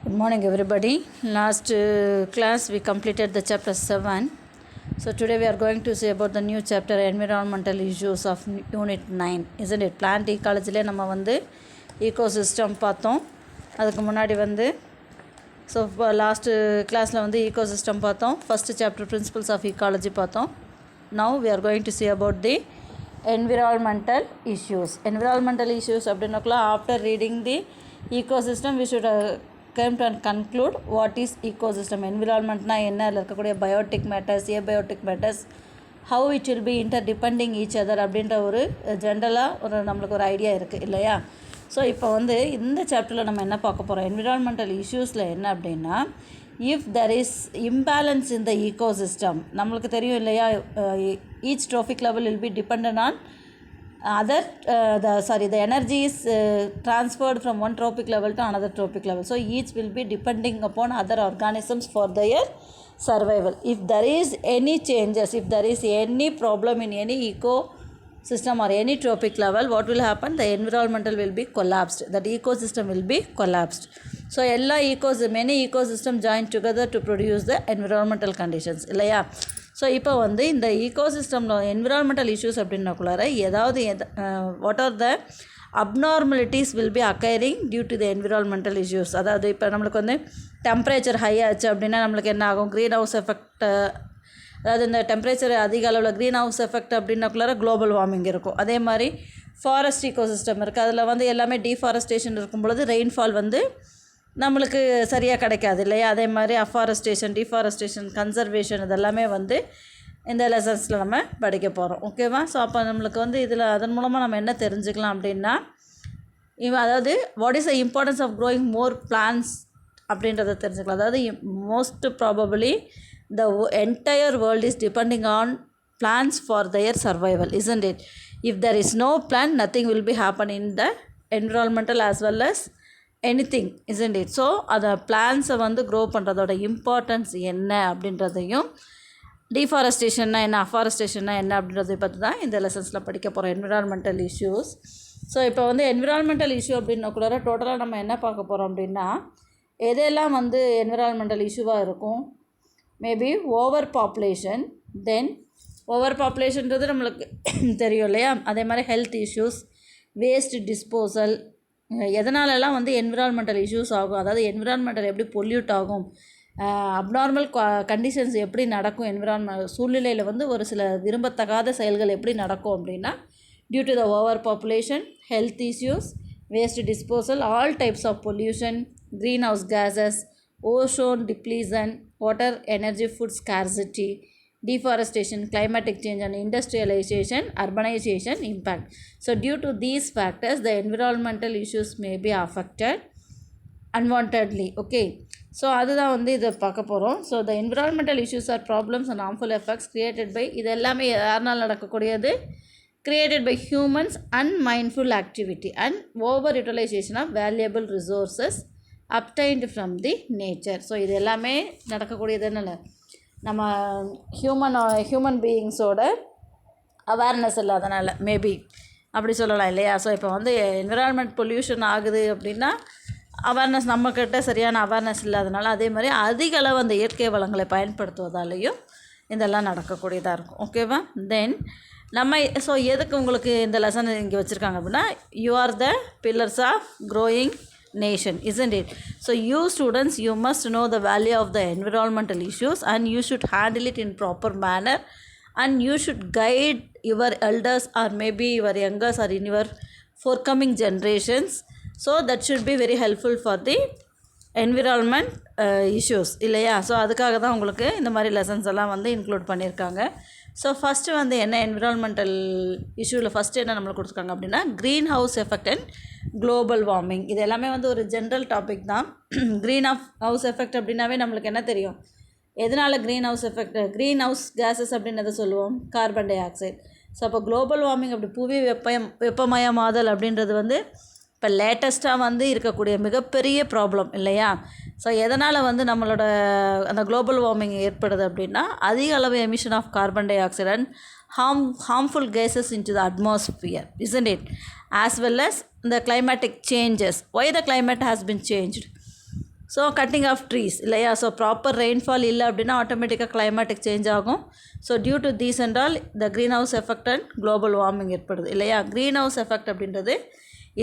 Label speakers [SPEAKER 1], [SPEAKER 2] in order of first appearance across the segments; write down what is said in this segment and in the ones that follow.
[SPEAKER 1] Good morning everybody. Last class we completed the chapter 7. So today we are going to see about the new chapter environmental issues of unit 9. Isn't it? Plant ecology le நம்ம வந்து ecosystem பார்த்தோம். அதுக்கு முன்னாடி வந்து so last classல வந்து ecosystem பார்த்தோம். First chapter principles of ecology பார்த்தோம். Now we are going to see about the environmental issues. Environmental issues அப்படினக்குள்ள after reading the ecosystem we should came to conclude what is ecosystem. Environment na enna adla irukக்கூடிய biotic matters, abiotic matters, how it will be interdepending each other அப்படின்ற ஒரு ஜென்ரலாக ஒரு நம்மளுக்கு ஒரு idea இருக்குது இல்லையா. So இப்போ வந்து இந்த சாப்டரில் நம்ம என்ன பார்க்க போகிறோம், என்விரான்மெண்டல் இஷ்யூஸில் என்ன அப்படின்னா, if there is imbalance in the ecosystem, நம்மளுக்கு தெரியும் இல்லையா, each trophic level will be dependent on the energy is transferred from one trophic level to another trophic level. So each will be depending upon other organisms for their survival. If there is any changes, if there is any problem in any ecosystem or any trophic level, what will happen? The environmental will be collapsed. That ecosystem will be collapsed. So many ecosystem join together to produce the environmental conditions இல்லையா. So இப்போ வந்து இந்த ஈகோசிஸ்டமில் environmental issues அப்படின்னாக்குள்ளார ஏதாவது what are the abnormalities will be occurring due to the environmental issues. அதாவது இப்போ நம்மளுக்கு வந்து டெம்பரேச்சர் ஹை ஆச்சு அப்படின்னா நம்மளுக்கு என்ன ஆகும், க்ரீன் ஹவுஸ் எஃபெக்ட், அதாவது இந்த டெம்பரேச்சர் அதிக அளவில் க்ரீன் ஹவுஸ் எஃபெக்ட் அப்படின்னாக்குள்ளார குளோபல் வார்மிங் இருக்கும். அதே மாதிரி ஃபாரஸ்ட் ஈகோசிஸ்டம் இருக்குது, அதில் வந்து எல்லாமே டீஃபாரஸ்டேஷன் இருக்கும் பொழுது ரெயின்ஃபால் வந்து நம்மளுக்கு சரியாக கிடைக்காது இல்லையா. அதே மாதிரி அஃபாரஸ்டேஷன், டிஃபாரஸ்டேஷன், கன்சர்வேஷன் இதெல்லாமே வந்து இந்த லெசன்ஸில் நம்ம படிக்க போகிறோம். ஓகேவா. ஸோ அப்போ நம்மளுக்கு வந்து இதில் அதன் மூலமாக நம்ம என்ன தெரிஞ்சுக்கலாம் அப்படின்னா, அதாவது what is the importance of growing more plants அப்படின்றத தெரிஞ்சுக்கலாம். அதாவது most probably the entire world is depending on plants for their survival, isn't it? If there is no plant, nothing will be happen in the environmental as well as anything, isn't it? So அதை பிளான்ஸை வந்து grow பண்ணுறதோட importance என்ன அப்படின்றதையும், டீஃபாரஸ்டேஷன்னா என்ன, அஃபாரஸ்டேஷன்னா என்ன அப்படின்றதை பற்றி தான் இந்த லெசன்ஸில் படிக்க போகிறோம், என்விரான்மெண்டல் இஷ்யூஸ். ஸோ இப்போ வந்து என்விரான்மெண்டல் இஷ்யூ அப்படின்னா கூட டோட்டலாக நம்ம என்ன பார்க்க போகிறோம் அப்படின்னா, எதெல்லாம் வந்து என்விரான்மெண்டல் இஷ்யூவாக இருக்கும். மேபி ஓவர் பாப்புலேஷன், தென் ஓவர் பாப்புலேஷன்றது நம்மளுக்கு தெரியும் இல்லையா. அதே மாதிரி ஹெல்த் இஷ்யூஸ், வேஸ்ட் டிஸ்போசல், எதனாலலாம் வந்து என்விரான்மெண்டல் இஷ்யூஸ் ஆகும், அதாவது என்விரான்மெண்டல் எப்படி பொல்யூட் ஆகும், அப்நார்மல் கண்டிஷன்ஸ் எப்படி நடக்கும், சூழ்நிலையில் வந்து ஒரு சில விரும்பத்தகாத செயல்கள் எப்படி நடக்கும் அப்படின்னா, due to the over population, health issues, waste disposal, all types of pollution, green house gases, ozone depletion, water energy food scarcity, deforestation, climatic change and industrialization, urbanization impact. So due to these factors the environmental issues may be affected unwantedly. Okay, so அதுதான் வந்து இதை பார்க்க போகிறோம். So the environmental issues are problems and harmful effects created by, இது எல்லாமே யாருனால் நடக்கக்கூடியது, created by humans unmindful activity and over utilization of valuable resources obtained from the nature. So இது எல்லாமே நடக்கக்கூடியது என்னென்ன, நம்ம ஹியூமன் பீயிங்ஸோட அவேர்னஸ் இல்லாதனால மேபி அப்படி சொல்லலாம் இல்லையா. ஸோ இப்போ வந்து என்விரான்மெண்ட் பொல்யூஷன் ஆகுது அப்படின்னா அவேர்னஸ் நம்மக்கிட்ட சரியான அவேர்னஸ் இல்லாதனால, அதே மாதிரி அதிக அளவு அந்த இயற்கை வளங்களை பயன்படுத்துவதாலேயும் இதெல்லாம் நடக்கக்கூடியதாக இருக்கும். ஓகேவா. தென் நம்ம ஸோ எதுக்கு உங்களுக்கு இந்த லெசன் இங்கே வச்சுருக்காங்க அப்படின்னா, you are the pillars of growing nation, isn't it? So you students, you must know the value of the environmental issues and you should handle it in proper manner and you should guide your elders or maybe your youngers or in your forthcoming generations. So that should be very helpful for the environment issues இல்லையா. So அதுக்காக தான் உங்களுக்கு இந்த மாதிரி lessons எல்லாம் வந்து include பண்ணியிருக்காங்க. So first வந்து என்ன என்விரான்மெண்டல் இஷ்யூவில் ஃபஸ்ட்டு என்ன நம்மளுக்கு கொடுத்துருக்காங்க அப்படின்னா, greenhouse effect and global warming. இது எல்லாமே வந்து ஒரு ஜென்ரல் டாபிக் தான். க்ரீன் ஹவுஸ் எஃபெக்ட் அப்படின்னாவே நம்மளுக்கு என்ன தெரியும், எதனால் greenhouse effect, green house gases அப்படின்றத சொல்லுவோம், கார்பன் டை ஆக்சைடு. ஸோ அப்போ குளோபல் வார்மிங் அப்படி புவி வெப்பமயமாதல் அப்படின்றது வந்து இப்போ லேட்டஸ்ட்டாக வந்து இருக்கக்கூடிய மிகப்பெரிய ப்ராப்ளம் இல்லையா. ஸோ எதனால் வந்து நம்மளோட அந்த குளோபல் வார்மிங் ஏற்படுது அப்படின்னா, அதிக அளவு emission of carbon dioxide and harmful gases into the atmosphere, isn't it? As well as the climatic changes. Why the climate has been changed? So cutting of trees இல்லையா. So proper rainfall இல்லை அப்படின்னா ஆட்டோமேட்டிக்காக climatic change ஆகும். So due to these and all the greenhouse effect and global warming ஏற்படுது இல்லையா. Greenhouse effect அப்படின்றது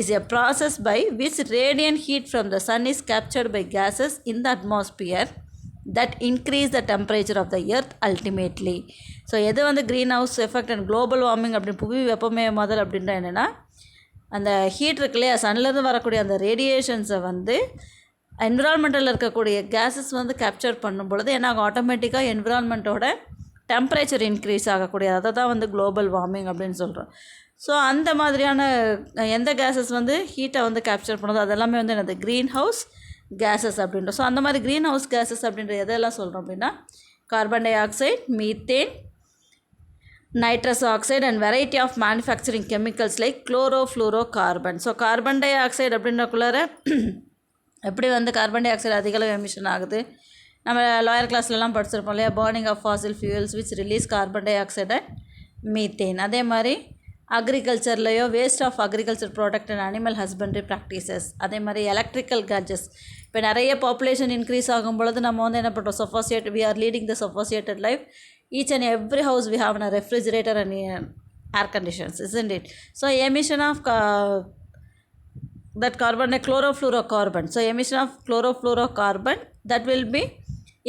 [SPEAKER 1] is a process by which radiant heat from the sun is captured by gases in the atmosphere that increase the temperature of the earth ultimately. So எது வந்து green house effect and global warming அப்படின்னு புவி வெப்பமயமாதல் அப்படின்ற என்னென்னா அந்த heat இருக்கு இல்லையா, சன்லேருந்து வரக்கூடிய அந்த ரேடியேஷன்ஸை வந்து என்விரான்மெண்ட்டில் இருக்கக்கூடிய கேஸஸ் வந்து கேப்சர் பண்ணும் பொழுது என்ன ஆகும், ஆட்டோமேட்டிக்காக என்விரான்மெண்ட்டோட டெம்பரேச்சர் இன்க்ரீஸ் ஆகக்கூடியது, அதை தான் வந்து குளோபல் வார்மிங் அப்படின்னு சொல்கிறோம். ஸோ அந்த மாதிரியான எந்த கேஸஸ் வந்து ஹீட்டை வந்து கேப்சர் பண்ணுறதோ அதெல்லாமே வந்து என்னது க்ரீன் ஹவுஸ் கேஸஸ் அப்படின்றோம். ஸோ அந்த மாதிரி க்ரீன் ஹவுஸ் கேஸஸ் அப்படின்ற எதெல்லாம் சொல்கிறோம் அப்படின்னா carbon dioxide, methane, nitrous oxide and variety of manufacturing chemicals like chlorofluorocarbon. So carbon dioxide அப்படின்றக்குள்ளார எப்படி வந்து கார்பன் டை ஆக்சைடு அதிகளவு எமிஷன் ஆகுது, நம்ம லோயர் கிளாஸ்லலாம் படிச்சிருப்போம் இல்லையா, burning of fossil fuels which release carbon dioxide and methane. அதே மாதிரி அக்ரிகல்ச்சர்லையோ waste of agriculture product and animal husbandry practices. அதே மாதிரி எலக்ட்ரிக்கல் கேட்ஜெட்ஸ். இப்போ நிறைய பாப்புலேஷன் இன்க்ரீஸ் ஆகும் பொழுது நம்ம வந்து என்ன பண்ணுறோம், suffocate we are leading the suffocated life. Each and every house we have a refrigerator and air conditions, isn't it? So emission of that carbon, chlorofluorocarbon. So emission of chlorofluorocarbon that will be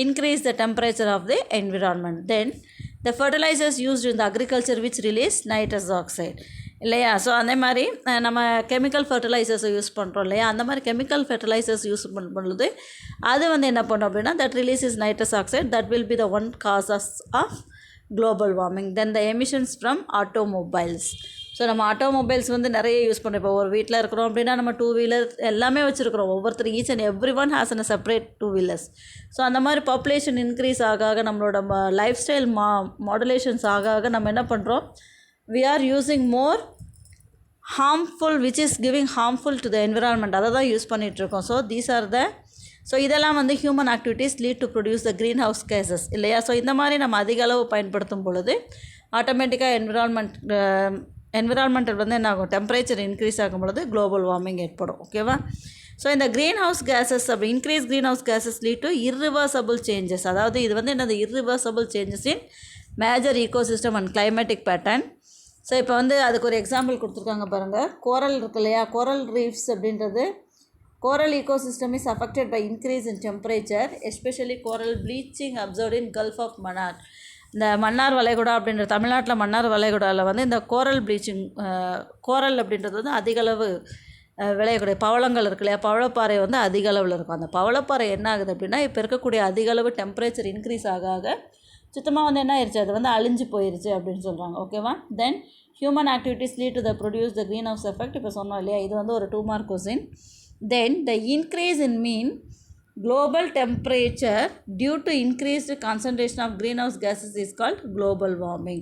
[SPEAKER 1] increase the temperature of the environment. Then the fertilizers used in the agriculture which release nitrous oxide இல்லையா. So அதே மாதிரி நம்ம chemical ஃபர்டிலைசர்ஸை use பண்ணுறோம் இல்லையா, அந்த மாதிரி chemical fertilisers use பண்ணும்பொழுது அது வந்து என்ன பண்ணும் அப்படின்னா that release is nitrous oxide, that will be the one gases of global warming. Then the emissions from automobiles. So நம்ம ஆட்டோமொபைல்ஸ் வந்து நிறைய யூஸ் பண்ணுறோம். இப்போ ஒரு வீட்டில் இருக்கிறோம் அப்படின்னா நம்ம டூ வீலர் எல்லாமே வச்சுருக்கிறோம், ஒவ்வொருத்தர் each and every one has an separate two wheelers. So அந்த மாதிரி பாப்புலேஷன் இன்க்ரீஸ் ஆக நம்மளோட லைஃப் ஸ்டைல் மாடுலேஷன்ஸ் ஆக நம்ம என்ன பண்ணுறோம், we are using more harmful which is giving harmful to the environment, அதை தான் யூஸ் பண்ணிகிட்ருக்கோம். ஸோ தீஸ் ஆர் த இதெல்லாம் வந்து human activities lead to produce the green house cases இல்லையா. ஸோ இந்த மாதிரி நம்ம அதிக அளவு பயன்படுத்தும் பொழுது ஆட்டோமேட்டிக்காக என்விரான்மெண்டல் வந்து என்ன ஆகும், டெம்பரேச்சர் இன்க்ரீஸ் ஆகும் பொழுது குளோபல் வார்மிங் ஏற்படும். ஓகேவா. ஸோ இந்த க்ரீன் ஹவுஸ் கேஸஸ் அப்படி increase green house gases lead to irreversible changes. அதாவது இது வந்து என்னது irreversible changes in major ecosystem and climatic pattern. So இப்போ வந்து அதுக்கு ஒரு எக்ஸாம்பிள் கொடுத்துருக்காங்க பாருங்கள். கோரல் இருக்கு இல்லையா, கோரல் ரீஃப்ஸ் அப்படின்றது கோரல் ecosystem is affected by increase in temperature, especially coral bleaching observed in Gulf of Mannar. இந்த மன்னார் வளைகுடா அப்படின்ற தமிழ்நாட்டில் மன்னார் வளைகுடாவில் வந்து இந்த கோரல் ப்ளீச்சிங் கோரல் அப்படின்றது வந்து அதிகளவு விளையக்கூடிய பவளங்கள் இருக்கு இல்லையா, பவளப்பாறை வந்து அதிக அளவில் இருக்கும். அந்த பவளப்பாறை என்ன ஆகுது அப்படின்னா இப்போ இருக்கக்கூடிய அதிக அளவு டெம்பரேச்சர் இன்க்ரீஸ் ஆக சுத்தமாக வந்து என்ன ஆயிடுச்சு, அது வந்து அழிஞ்சு போயிடுச்சு அப்படின்னு சொல்கிறாங்க. ஓகேவா. தென் human activities lead to the produce the greenhouse effect. இப்போ சொன்னோம் இல்லையா, இது வந்து ஒரு 2 mark question. Then the increase in mean global temperature due to increased concentration of greenhouse gases is called global warming.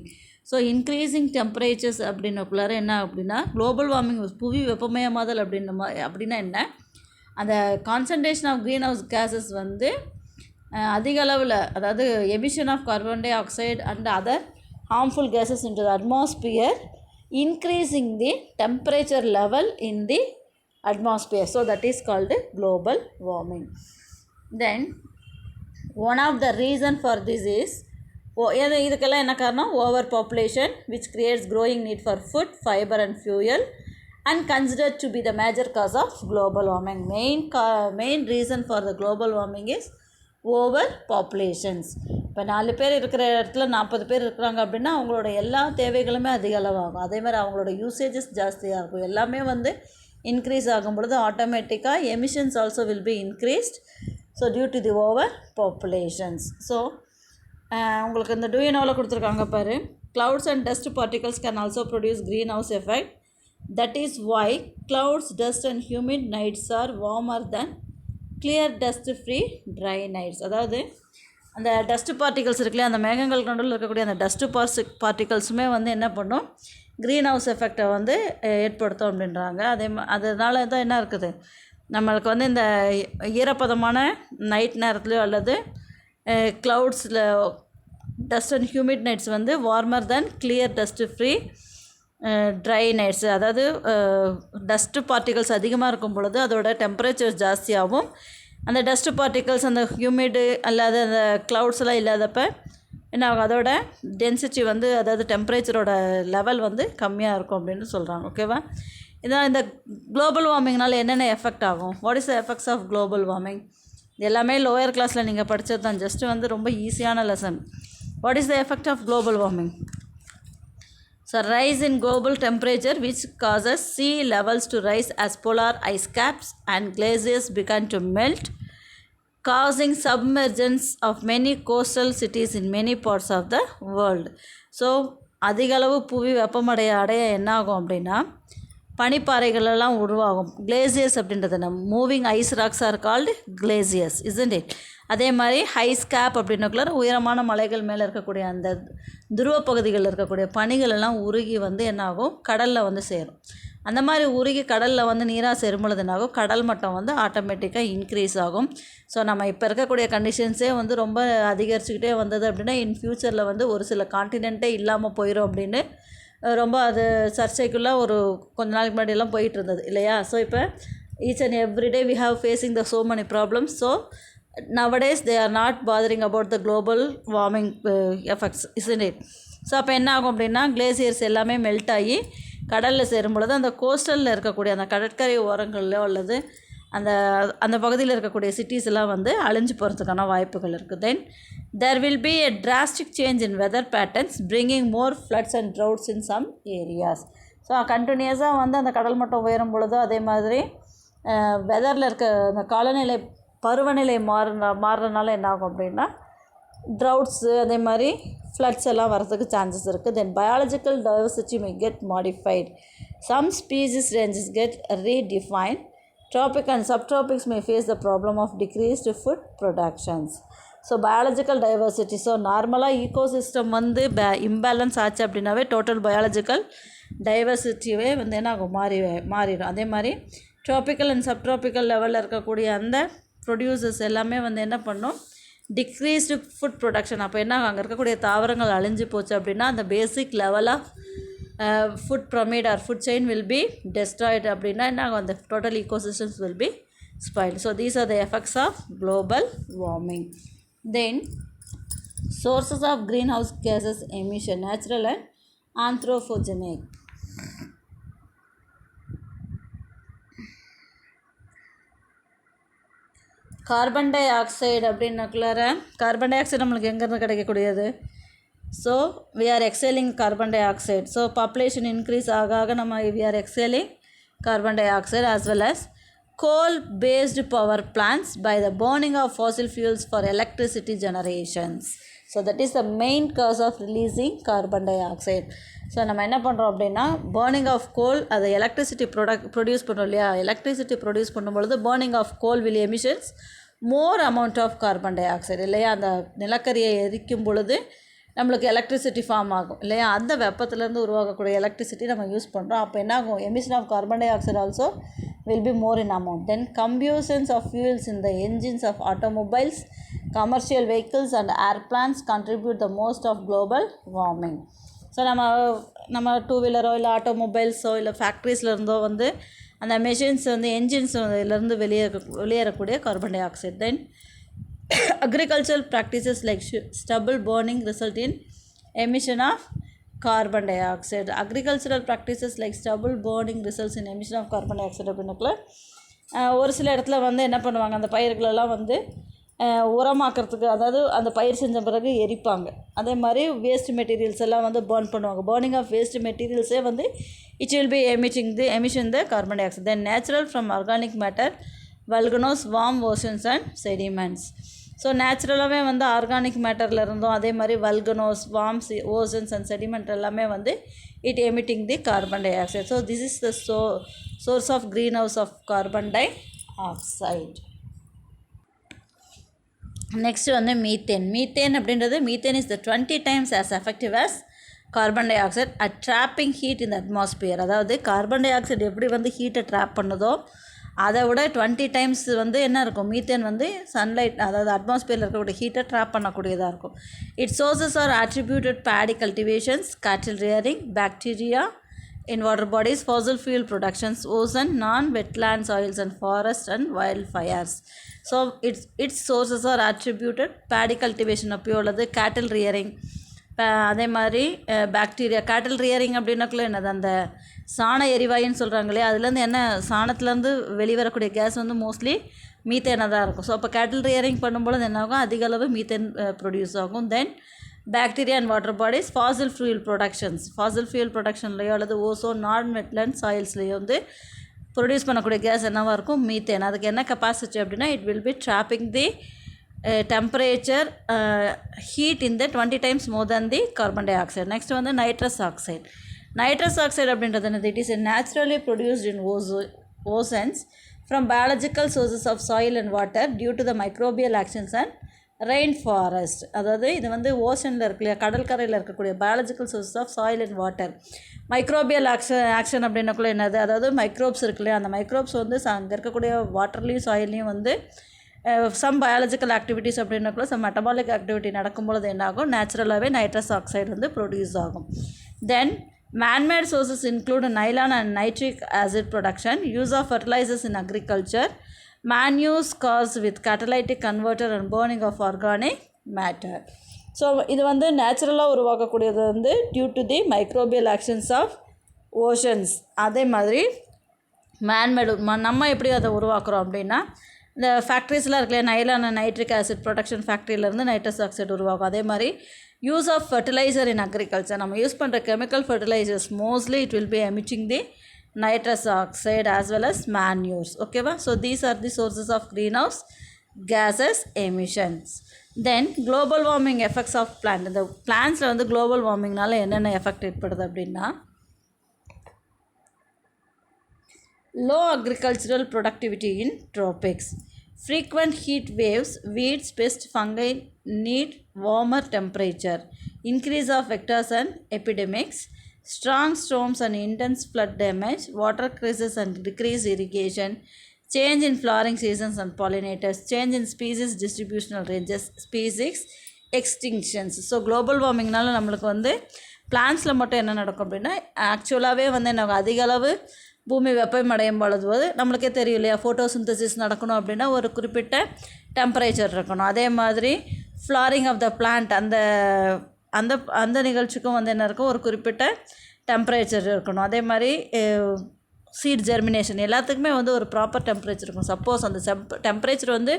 [SPEAKER 1] So increasing temperatures அப்படின்னக்குள்ளார என்ன அப்படின்னா global warming, புவி வெப்பமயமாதல் அப்படின்னா என்ன, அந்த concentration of green house gases வந்து அதிக அளவில், அதாவது emission of carbon dioxide and other harmful gases into the atmosphere, increasing the temperature level in the atmosphere. So that is called global warming. Then one of the reason for this is இதுக்கெல்லாம் என்ன காரணம், over population which creates growing need for food, fiber and fuel and considered to be the major cause of global warming. Main reason for the global warming is over populations. இப்போ 4 பேர் இருக்கிற இடத்துல 40 பேர் இருக்கிறாங்க அப்படின்னா அவங்களோட எல்லா தேவைகளுமே அதிக அளவாகும். அதேமாதிரி அவங்களோட யூசேஜஸ் ஜாஸ்தியாக இருக்கும். எல்லாமே வந்து இன்க்ரீஸ் ஆகும் பொழுது ஆட்டோமேட்டிக்காக emissions also will be increased. So due to the over populations. So உங்களுக்கு இந்த டூயினோவில் கொடுத்துருக்காங்க பாரு, clouds and dust particles can also produce greenhouse effect. That is why clouds, dust and humid nights are warmer than clear dust free dry nights. அதாவது அந்த dust particles இருக்குல்லையா, அந்த மேகங்கள் நடுவில் இருக்கக்கூடிய அந்த டஸ்ட்டு பார்ட்டிகல்ஸுமே வந்து என்ன பண்ணும், க்ரீன் ஹவுஸ் எஃபெக்டை வந்து ஏற்படுத்தும் அப்படின்றாங்க. அதனால தான் என்ன இருக்குது, நம்மளுக்கு வந்து இந்த ஈரப்பதமான நைட் நேரத்துலையோ அல்லது க்ளவுட்ஸில் டஸ்ட் அண்ட் ஹியூமிட் நைட்ஸ் வந்து வார்மர் தென் clear dust free try nights. அதாவது டஸ்ட்டு பார்ட்டிகல்ஸ் அதிகமாக இருக்கும் பொழுது அதோட டெம்பரேச்சர் ஜாஸ்தியாகவும் அந்த டஸ்ட் பார்ட்டிகல்ஸ் அந்த ஹியூமிடு அல்லாத அந்த க்ளவுட்ஸ் எல்லாம் இல்லாதப்ப என்ன ஆகும், அதோட டென்சிட்டி வந்து அதாவது டெம்பரேச்சரோட லெவல் வந்து கம்மியாக இருக்கும் அப்படின்னு சொல்கிறாங்க. ஓகேவா? இதான் இந்த குளோபல் வார்மிங்னால என்னென்ன எஃபெக்ட் ஆகும், what is the effects of global warming, இது எல்லாமே லோயர் கிளாஸில் நீங்கள் படித்தது தான், ஜஸ்ட்டு வந்து ரொம்ப ஈஸியான lesson. What is the effect of global warming? So rise in global temperature which causes sea levels to rise as polar ice caps and glaciers begin to melt, causing submergence of many coastal cities in many parts of the world. So அதிகளவு புவி வெப்பமடைய என்ன ஆகும் அப்படின்னா பனிப்பாறைகளெல்லாம் உருவாகும். Glaciers அப்படின்றது நம்ம moving ice rocks are called glaciers, isn't it? அதே மாதிரி ஐஸ் கேப் அப்படின்னக்குள்ள உயரமான மலைகள் மேலே இருக்கக்கூடிய அந்த துருவ பகுதிகளில் இருக்கக்கூடிய பனிகள் எல்லாம் உருகி வந்து என்னாகும், கடலில் வந்து சேரும். அந்த மாதிரி உருகி கடலில் வந்து நீராக சேரும் பொழுது என்னாகும், கடல் மட்டம் வந்து ஆட்டோமேட்டிக்காக இன்க்ரீஸ் ஆகும். ஸோ நம்ம இப்போ இருக்கக்கூடிய கண்டிஷன்ஸே வந்து ரொம்ப அதிகரிச்சுக்கிட்டே வந்தது அப்படின்னா இன் ஃப்யூச்சரில் வந்து ஒரு சில காண்டினென்ட்டே இல்லாமல் போயிடும் அப்படின்னு ரொம்ப அது சர்ச்சைக்குள்ளே ஒரு கொஞ்ச நாளைக்கு முன்னாடியெல்லாம் போயிட்டு இருந்தது இல்லையா? ஸோ இப்போ each and everyday we have facing the so many problems. So nowadays they are not bothering about the global warming effects, isn't it? So அப்போ என்ன ஆகும் அப்படின்னா கிளேசியர்ஸ் எல்லாமே மெல்ட் ஆகி கடலில் சேரும் பொழுது அந்த கோஸ்டலில் இருக்கக்கூடிய அந்த கடற்கரை ஓரங்களில் உள்ளது அந்த அந்த பகுதியில் இருக்கக்கூடிய சிட்டிஸ் எல்லாம் வந்து அழிஞ்சு போகிறதுக்கான வாய்ப்புகள் இருக்குது. தென் there will be a drastic change in weather patterns bringing more floods and droughts in some areas. So கண்டினியூஸாக வந்து அந்த கடல் மட்டம் உயரும் பொழுதோ அதே மாதிரி வெதரில் இருக்க அந்த காலநிலை பருவநிலை மாறுறதுனால என்ன ஆகும் அப்படின்னா ட்ரவுட்ஸு அதே மாதிரி ஃப்ளட்ஸ் எல்லாம் வரதுக்கு சான்சஸ் இருக்குது. Then biological diversity may get modified, some species ranges get redefined, tropic and subtropics may face the problem of decreased food productions. So biological diversity, so நார்மலாக ஈகோசிஸ்டம் வந்து இம்பேலன்ஸ் ஆச்சு அப்படின்னாவே டோட்டல் பயாலஜிக்கல் டைவர்சிட்டியே வந்து என்ன ஆகும், மாறிடும். அதே மாதிரி ட்ராபிக்கல் அண்ட் சப்ட்ராபிக்கல் லெவலில் இருக்கக்கூடிய அந்த ப்ரொடியூசர்ஸ் எல்லாமே வந்து என்ன பண்ணும், டிக்ரீஸ்டு ஃபுட் ப்ரொடக்ஷன். அப்போ என்ன அங்கே இருக்கக்கூடிய தாவரங்கள் அழிஞ்சு போச்சு அப்படின்னா அந்த basic level of food pyramid or food chain will be destroyed அப்படின்னா என்ன ஆகும், அந்த total ecosystems will be spoiled. So these are the effects of global warming. Then sources of greenhouse gases emission, natural and anthropogenic. Carbon dioxide அப்படின்னாக்குள்ளார carbon dioxide நம்மளுக்கு எங்கேருந்து கிடைக்கக்கூடியது? So we are exhaling carbon dioxide. So population increase ஆக நம்ம we are exhaling carbon dioxide as well as coal-based power plants by the burning of fossil fuels for electricity generations. So that is the main cause of releasing carbon dioxide. So நம்ம என்ன பண்ணுறோம் அப்படின்னா burning of coal, அது electricity produce பண்ணுறோம் இல்லையா? Electricity produce பண்ணும்பொழுது burning of coal will emissions more amount of carbon dioxide இல்லையா? அந்த நிலக்கரியை எரிக்கும் பொழுது நம்மளுக்கு எலக்ட்ரிசிட்டி ஃபார்ம் ஆகும் இல்லையா? அந்த வெப்பத்திலேருந்து உருவாகக்கூடிய எலக்ட்ரிசிட்டி நம்ம யூஸ் பண்ணுறோம். அப்போ என்ன ஆகும், emission of carbon dioxide also will be more in amount. Then combustions of fuels in the engines of automobiles, commercial vehicles and air plants contribute the most of global warming. So நம்ம two வீலரோ இல்லை ஆட்டோமொபைல்ஸோ இல்லை ஃபேக்ட்ரிஸில் இருந்தோ வந்து அந்த machines வந்து engines இதிலேருந்து வெளியேறக்கூடிய carbon dioxide. Then agricultural practices like stubble burning result in emission of carbon dioxide. Agricultural practices like stubble burning results in emission of carbon dioxide அப்படின்னாக்குள்ள ஒரு சில இடத்துல வந்து என்ன பண்ணுவாங்க, அந்த பயிர்களெல்லாம் வந்து உரமாக்கிறதுக்கு, அதாவது அந்த பயிர் செஞ்ச பிறகு எரிப்பாங்க. அதே மாதிரி வேஸ்ட் மெட்டீரியல்ஸ் எல்லாம் வந்து பர்ன் பண்ணுவாங்க. பர்னிங் ஆஃப் வேஸ்ட் மெட்டீரியல்ஸே வந்து it will be emission the carbon dioxide. Then natural from organic matter, volcanoes, warm oceans and sediments. So நேச்சுரலாகவே வந்து ஆர்கானிக் மேட்டரில் இருந்தோம், அதே மாதிரி volcanoes, warms, oceans and sediment எல்லாமே வந்து it emitting the carbon dioxide. So this is the source of green house of carbon dioxide. Next வந்து methane அப்படின்றது, methane is the 20 times as effective as carbon di oxide at trapping heat in atmosphere. அதாவது carbon dioxide எப்படி வந்து ஹீட்டை drop பண்ணுதோ அதை விட 20 times வந்து என்ன இருக்கும், மீத்தேன் வந்து சன்லைட், அதாவது அட்மாஸ்பியரில் இருக்கக்கூடிய ஹீட்டை ட்ராப் பண்ணக்கூடியதாக இருக்கும். It sources are attributed paddy cultivations, cattle rearing, bacteria, in water bodies, fossil fuel productions, ozone, non-wetland soils and forests and wildfires. So its sources are attributed paddy cultivation அப்போ உள்ளது, cattle rearing, அதே மாதிரி bacteria. கேட்டில் rearing அப்படின்னாக்குள்ள என்னது, அந்த சாண எரிவாயுன்னு சொல்கிறாங்களே, அதுலேருந்து என்ன, சாணத்துலேருந்து வெளிவரக்கூடிய கேஸ் வந்து மோஸ்ட்லி மீத்தேனாக தான் இருக்கும். ஸோ அப்போ கேட்டில் ரியரிங் பண்ணும்போது என்ன ஆகும், அதிக அளவு மீத்தேன் ப்ரொடியூஸ் ஆகும். Then bacteria and water bodies, fossil fuel ப்ரொடக்ஷன்லையோ அல்லது ஓசோன், நான் வெட்லேண்ட் சாயில்ஸ்லையோ வந்து ப்ரொடியூஸ் பண்ணக்கூடிய கேஸ் என்னவாக இருக்கும், மீத்தேன். அதுக்கு என்ன கெப்பாசிட்டி அப்படின்னா, it will be trapping the temperature heat in the 20 times more than the carbon dioxide. Next வந்து nitrous oxide. Nitrous oxide அப்படின்றது என்னது, it is naturally produced in ozones from biological sources of soil and water due to the microbial actions and rainforest. அதாவது இது வந்து ஓஷனில் இருக்கு இல்லையா, கடற்கரையில் இருக்கக்கூடிய biological sources of soil and water. Microbial action அப்படின்னக்குள்ள என்னது, அதாவது மைக்ரோப்ஸ் இருக்கு இல்லையா, அந்த மைக்ரோப்ஸ் வந்து அங்கே இருக்கக்கூடிய வாட்டர்லேயும் சாயில்லையும் வந்து சம் பயாலஜிக்கல் ஆக்டிவிட்டீஸ் அப்படின்னாக்குள்ள சம் மெட்டபாலிக் ஆக்டிவிட்டி நடக்கும்பொழுது என்னாகும், நேச்சுரலாகவே நைட்ரஸ் ஆக்சைடு வந்து ப்ரொடியூஸ் ஆகும். Then man-made sources include nylon and nitric acid production, use of fertilizers in agriculture, manure cars with catalytic converter and burning of organic matter. So இது வந்து நேச்சுரலாக உருவாக்கக்கூடியது வந்து due to the microbial actions of oceans. அதே மாதிரி man-made நம்ம எப்படி அதை உருவாக்குறோம் அப்படின்னா, இந்த ஃபேக்ட்ரிஸ்லாம் இருக்குல்ல, நைலான் நைட்ரிக் ஆசிட் ப்ரொடக்ஷன் ஃபேக்ட்ரியிலேருந்து நைட்ரஸ் ஆக்சைடு உருவாகும். அதே மாதிரி use of fertiliser in agriculture, நம்ம யூஸ் பண்ணுற chemical fertilisers mostly it will be emitting the nitrous oxide as well as manures. ஓகேவா? So these are the sources of green house gases emissions. Then global warming effects of plant. இந்த பிளான்ஸில் வந்து global வார்மிங்னால என்னென்ன effect ஏற்படுது அப்படின்னா, low agricultural productivity in tropics, frequent heat waves, weeds, pests, fungi need warmer temperature, increase of vectors and epidemics, strong storms and intense flood damage, water crisis and decreased irrigation, change in flowering seasons and pollinators, change in species distributional ranges, species extinctions. So global வார்மிங்னால நம்மளுக்கு வந்து பிளான்ஸில் மட்டும் என்ன நடக்கும் அப்படின்னா, ஆக்சுவலாகவே வந்து என்ன, அதிக அளவு பூமி வெப்பமடையும் பொழுது நம்மளுக்கே தெரியும் இல்லையா, ஃபோட்டோசிந்தசிஸ் நடக்கணும் அப்படின்னா ஒரு குறிப்பிட்ட டெம்பரேச்சர் இருக்கணும். அதே மாதிரி ஃப்ளாரிங் ஆஃப் த பிளான்ட், அந்த அந்த அந்த நிகழ்ச்சிக்கும் வந்து என்ன இருக்கும், ஒரு குறிப்பிட்ட டெம்பரேச்சர் இருக்கணும். அதே மாதிரி சீட் ஜெர்மினேஷன் எல்லாத்துக்குமே வந்து ஒரு ப்ராப்பர் டெம்பரேச்சர் இருக்கும். சப்போஸ் அந்த டெம்பரேச்சர் வந்து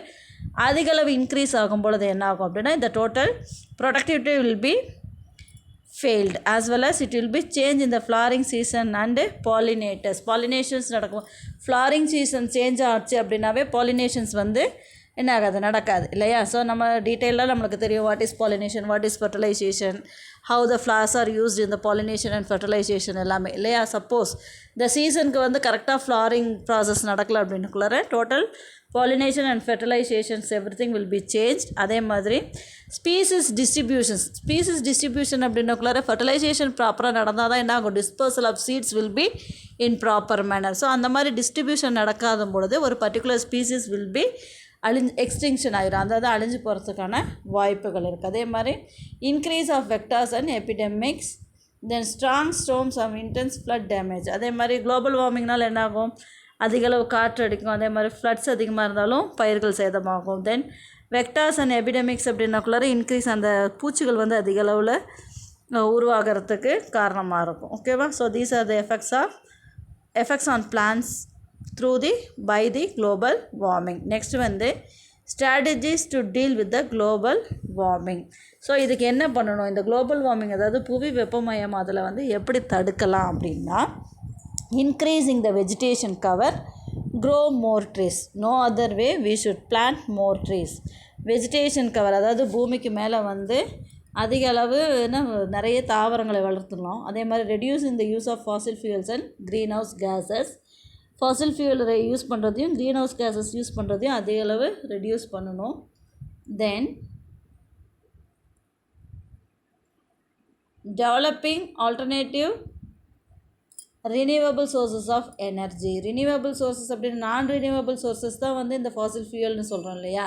[SPEAKER 1] அதிகளவு இன்க்ரீஸ் ஆகும் பொழுது என்ன ஆகும் அப்படின்னா, இந்த total productivity will be failed, as well as it will be change in the flowering season and pollinators. Pollinations நடக்கும். ஃப்ளாரிங் சீசன் சேஞ்ச் ஆச்சு அப்படின்னாவே பாலினேஷன்ஸ் வந்து என்ன ஆகாது, நடக்காது இல்லையா. ஸோ நம்ம டீட்டெயிலாக நம்மளுக்கு தெரியும் what is pollination, what is fertilisation, how the flowers are used in the pollination and fertilisation எல்லாமே இல்லையா. சப்போஸ் இந்த சீசனுக்கு வந்து கரெக்டாக ஃப்ளாரிங் ப்ராசஸ் நடக்கலை அப்படின்னுக்குள்ளார total pollination and fertilisations everything will be changed. அதே மாதிரி ஸ்பீசிஸ் டிஸ்ட்ரிபியூஷன் அப்படின்னக்குள்ளார ஃபெர்டிலைசேஷன் ப்ராப்பராக நடந்தால் தான் என்ன ஆகும், dispersal of seeds will be in proper manner. So அந்த மாதிரி டிஸ்ட்ரிபியூஷன் நடக்காத பொழுது ஒரு particular species will be extinction ஆகிடும், அதாவது அழிஞ்சு போகிறதுக்கான வாய்ப்புகள் இருக்குது. அதே மாதிரி increase of vectors and epidemics, then strong storms of intense flood damage. அதே மாதிரி குளோபல் வார்மிங்னால் என்ன ஆகும், அதிகளவு காற்று அடிக்கும். அதே மாதிரி ஃப்ளட்ஸ் அதிகமாக இருந்தாலும் பயிர்கள் சேதமாகும். தென் வெக்டார்ஸ் அண்ட் எபிடெமிக்ஸ் அப்படின்னாக்குள்ளார இன்க்ரீஸ், அந்த பூச்சிகள் வந்து அதிக அளவில் உருவாகிறதுக்கு காரணமாக இருக்கும். ஓகேவா? So these are the effects on plants through by the global warming. Next வந்து strategies to deal with the global warming. So இதுக்கு என்ன பண்ணணும், இந்த குளோபல் வார்மிங் அதாவது புவி வெப்பமயமாதலை வந்து எப்படி தடுக்கலாம் அப்படின்னா, increasing the vegetation cover, grow more trees. No other way, we should plant more trees. vegetation cover அதாவது பூமிக்கு மேலே வந்து அதிக அளவு நிறைய தாவரங்களை வளர்த்துடலாம். அதே மாதிரி reducing the use of fossil fuels and green house gases. Fossil ஃபியூலை யூஸ் பண்ணுறதையும் க்ரீன் ஹவுஸ் கேஸஸ் யூஸ் பண்ணுறதையும் அதிக அளவு ரெடியூஸ் பண்ணணும். Then developing alternative renewable sources of energy. Renewable sources அப்படின்னு நான் ரினியூவபிள் சோர்ஸஸ் தான் வந்து இந்த ஃபாசில் ஃபியூல்னு சொல்கிறோம் இல்லையா.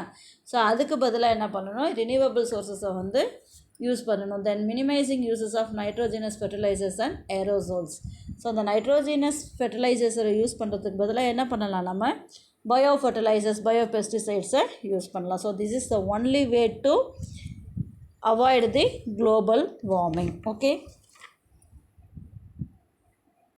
[SPEAKER 1] ஸோ அதுக்கு பதிலாக என்ன பண்ணணும், ரினியூவபிள் சோர்ஸஸை வந்து யூஸ் பண்ணணும். Then minimising uses of nitrogenous fertilisers and aerosols. So அந்த நைட்ரோஜினஸ் ஃபெர்டிலைசர்ஸை யூஸ் பண்ணுறதுக்கு பதிலாக என்ன பண்ணலாம், நம்ம பயோ ஃபெர்டிலைசர்ஸ், பயோ பெஸ்டிசைட்ஸை யூஸ் பண்ணலாம். So this is the only way to avoid the global warming. Okay.